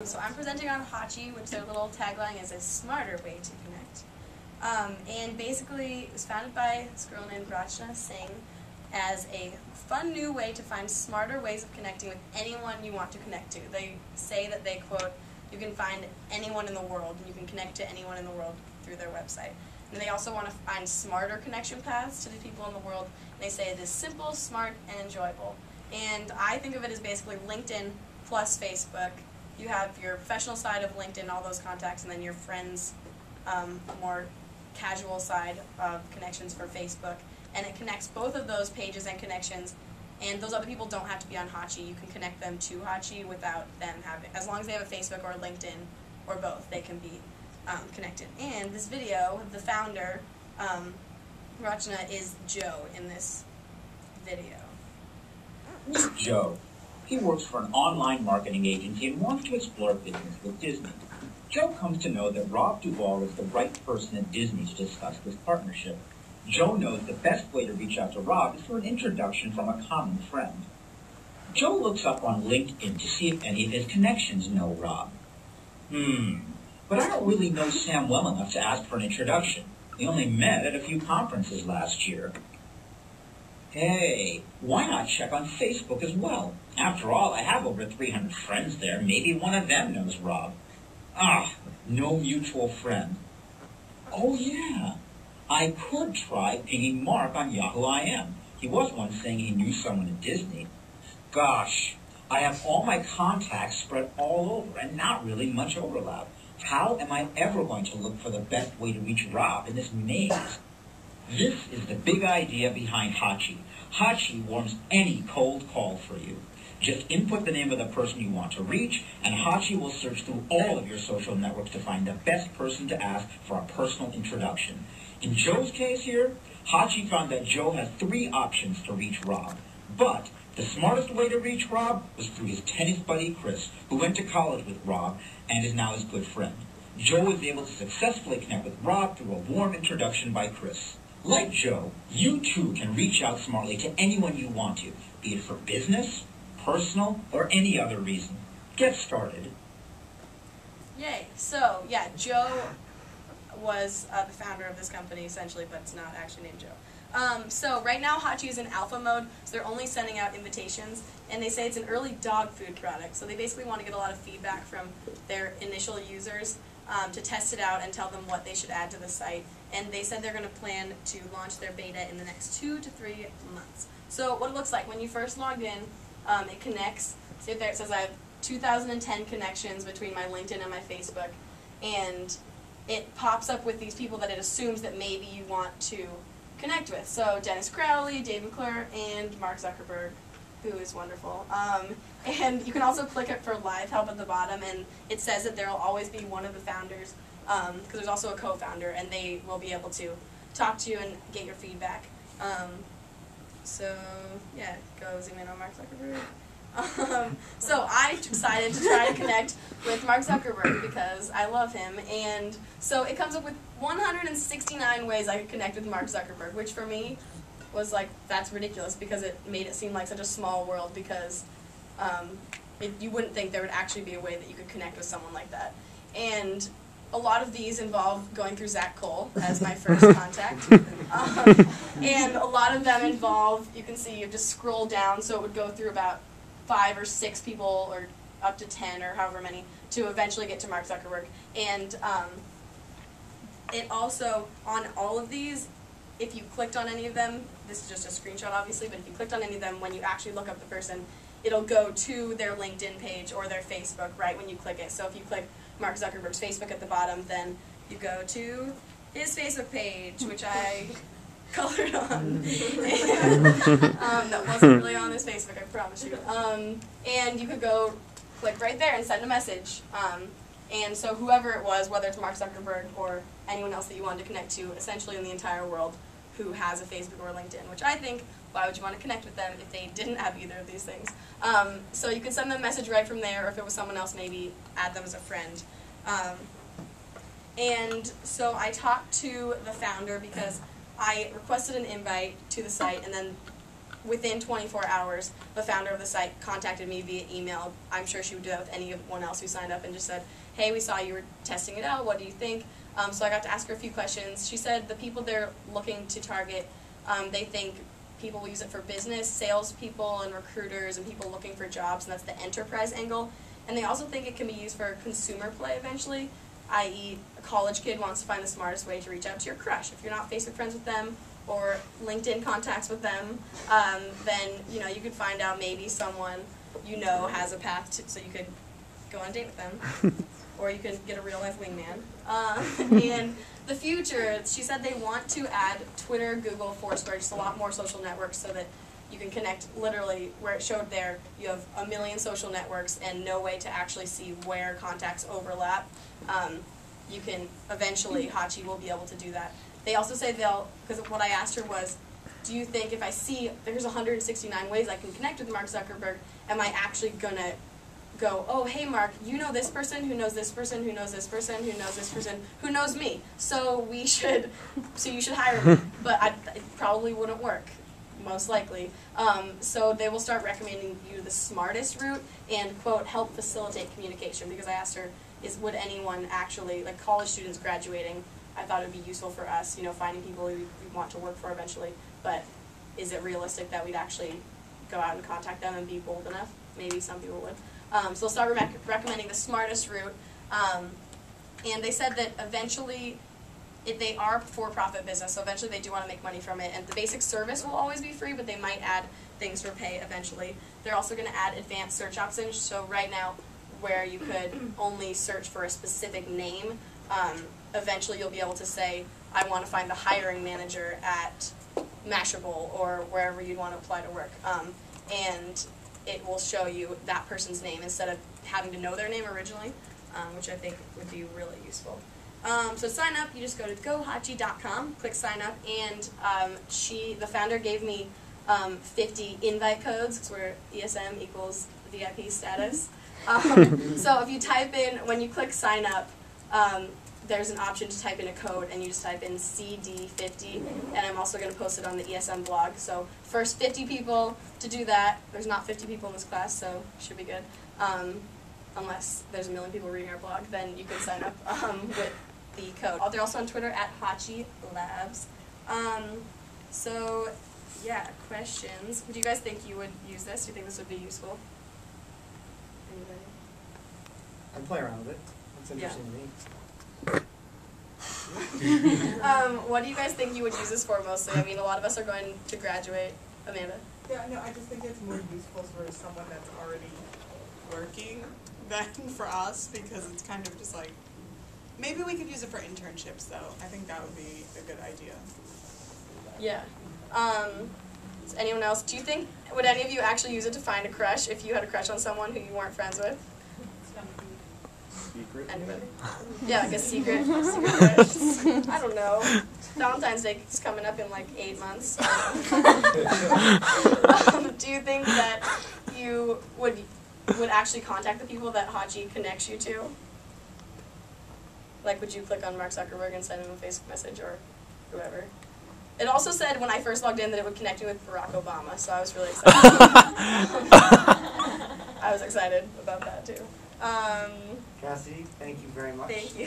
So I'm presenting on Hachi, which their little tagline is a smarter way to connect. And basically, it was founded by this girl named Rachna Singh as a fun new way to find smarter ways of connecting with anyone you want to connect to. They say that they quote, "You can find anyone in the world, and you can connect to anyone in the world through their website." And they also want to find smarter connection paths to the people in the world. And they say it is simple, smart, and enjoyable. And I think of it as basically LinkedIn plus Facebook. You have your professional side of LinkedIn, all those contacts, and then your friends' more casual side of connections for Facebook. And it connects both of those pages and connections, and those other people don't have to be on Hachi. You can connect them to Hachi without them having, as long as they have a Facebook or a LinkedIn or both, they can be connected. And this video, the founder, Rachna, is Joe in this video. Meet Joe. He works for an online marketing agency and wants to explore business with Disney. Joe comes to know that Rob Duvall is the right person at Disney to discuss this partnership. Joe knows the best way to reach out to Rob is through an introduction from a common friend. Joe looks up on LinkedIn to see if any of his connections know Rob. But I don't really know Sam well enough to ask for an introduction. We only met at a few conferences last year. Hey, why not check on Facebook as well? After all, I have over 300 friends there. Maybe one of them knows Rob. No mutual friend. Oh yeah, I could try pinging Mark on Yahoo IM. He was once saying he knew someone at Disney. Gosh, I have all my contacts spread all over and not really much overlap. How am I ever going to look for the best way to reach Rob in this maze? This is the big idea behind Hachi. Hachi warms any cold call for you. Just input the name of the person you want to reach, and Hachi will search through all of your social networks to find the best person to ask for a personal introduction. In Joe's case here, Hachi found that Joe has 3 options to reach Rob. But the smartest way to reach Rob was through his tennis buddy Chris, who went to college with Rob and is now his good friend. Joe was able to successfully connect with Rob through a warm introduction by Chris. Like Joe, you too can reach out smartly to anyone you want to, be it for business, personal, or any other reason. Get started. Yay. So, yeah, Joe was the founder of this company, essentially, but it's not actually named Joe. So right now, Hachi is in alpha mode, so they're only sending out invitations, and they say it's an early dog food product. So they basically want to get a lot of feedback from their initial users to test it out and tell them what they should add to the site. And they said they're going to plan to launch their beta in the next 2 to 3 months. So what it looks like, when you first log in, it connects. See there, it says I have 2010 connections between my LinkedIn and my Facebook. And it pops up with these people that it assumes that maybe you want to connect with. So Dennis Crowley, Dave McClure, and Mark Zuckerberg, who is wonderful. And you can also click it for live help at the bottom, and it says that there will always be one of the founders, because there's also a co-founder, and they will be able to talk to you and get your feedback. So, yeah, go zoom in on Mark Zuckerberg. So I decided to try to connect with Mark Zuckerberg because I love him, and so it comes up with 169 ways I could connect with Mark Zuckerberg, which for me was like, that's ridiculous because it made it seem like such a small world because you wouldn't think there would actually be a way that you could connect with someone like that. And a lot of these involve going through Zach Cole as my first contact. And a lot of them involve, you can see, you just scroll down, so it would go through about 5 or 6 people, or up to 10, or however many, to eventually get to Mark Zuckerberg. And it also, on all of these, if you clicked on any of them, this is just a screenshot obviously, but if you clicked on any of them, when you actually look up the person, it'll go to their LinkedIn page or their Facebook right when you click it. So if you click Mark Zuckerberg's Facebook at the bottom, then you go to his Facebook page, which I colored on. And, that wasn't really on his Facebook, I promise you. And you could go click right there and send a message. And so whoever it was, whether it's Mark Zuckerberg or anyone else that you wanted to connect to, essentially in the entire world, who has a Facebook or LinkedIn, which I think, why would you want to connect with them if they didn't have either of these things? So you could send them a message right from there, or if it was someone else, maybe add them as a friend. And so I talked to the founder because I requested an invite to the site, and then within 24 hours, the founder of the site contacted me via email. I'm sure she would do that with anyone else who signed up and just said, hey, we saw you were testing it out, what do you think? So I got to ask her a few questions. She said the people they're looking to target, they think people will use it for business, salespeople and recruiters and people looking for jobs, and that's the enterprise angle. And they also think it can be used for consumer play eventually, i.e. a college kid wants to find the smartest way to reach out to your crush. If you're not Facebook friends with them or LinkedIn contacts with them, then you could find out maybe someone has a path to, so you could go on a date with them. Or you can get a real-life wingman. And the future, she said they want to add Twitter, Google, Foursquare, just a lot more social networks so that you can connect literally, where it showed there, you have a million social networks and no way to actually see where contacts overlap. You can, eventually, Hachi will be able to do that. They also say because what I asked her was, do you think if I see there's 169 ways I can connect with Mark Zuckerberg, am I actually going to go, oh, hey, Mark, you know this person who knows this person who knows this person who knows this person who knows me. So you should hire me. But it probably wouldn't work, most likely. So they will start recommending you the smartest route and, quote, help facilitate communication. Because I asked her, would anyone actually, like college students graduating, I thought it would be useful for us, finding people we want to work for eventually. But is it realistic that we'd actually go out and contact them and be bold enough? Maybe some people would. So they'll start recommending the smartest route. And they said that eventually, they are a for-profit business, so eventually they do want to make money from it. And the basic service will always be free, but they might add things for pay eventually. They're also going to add advanced search options. So right now, where you could only search for a specific name, eventually you'll be able to say, I want to find the hiring manager at Mashable or wherever you'd want to apply to work. And it will show you that person's name instead of having to know their name originally, which I think would be really useful. So to sign up, you just go to gohachi.com, click sign up, and the founder gave me 50 invite codes, because we're ESM equals VIP status. So if you type in, when you click sign up, there's an option to type in a code, and you just type in CD50, and I'm also going to post it on the ESM blog. So first 50 people to do that. There's not 50 people in this class, so it should be good. Unless there's a million people reading our blog, then you can sign up with the code. They're also on Twitter at Hachi Labs. So yeah, questions. Do you guys think you would use this? Do you think this would be useful? Anybody? I'd play around with it. It's interesting to me. What do you guys think you would use this for mostly? I mean, a lot of us are going to graduate. Amanda? Yeah, no, I just think it's more useful for someone that's already working than for us, because it's kind of just like, maybe we could use it for internships, though. I think that would be a good idea. Yeah. Anyone else? Would any of you actually use it to find a crush if you had a crush on someone who you weren't friends with? Secret? Anybody? Yeah, like a secret crush. I don't know. Valentine's Day is coming up in like 8 months. So. Do you think that you would actually contact the people that Hachi connects you to? Like, would you click on Mark Zuckerberg and send him a Facebook message or whoever? It also said when I first logged in that it would connect me with Barack Obama, so I was really excited. I was excited about that too. Cassidy, thank you very much. Thank you.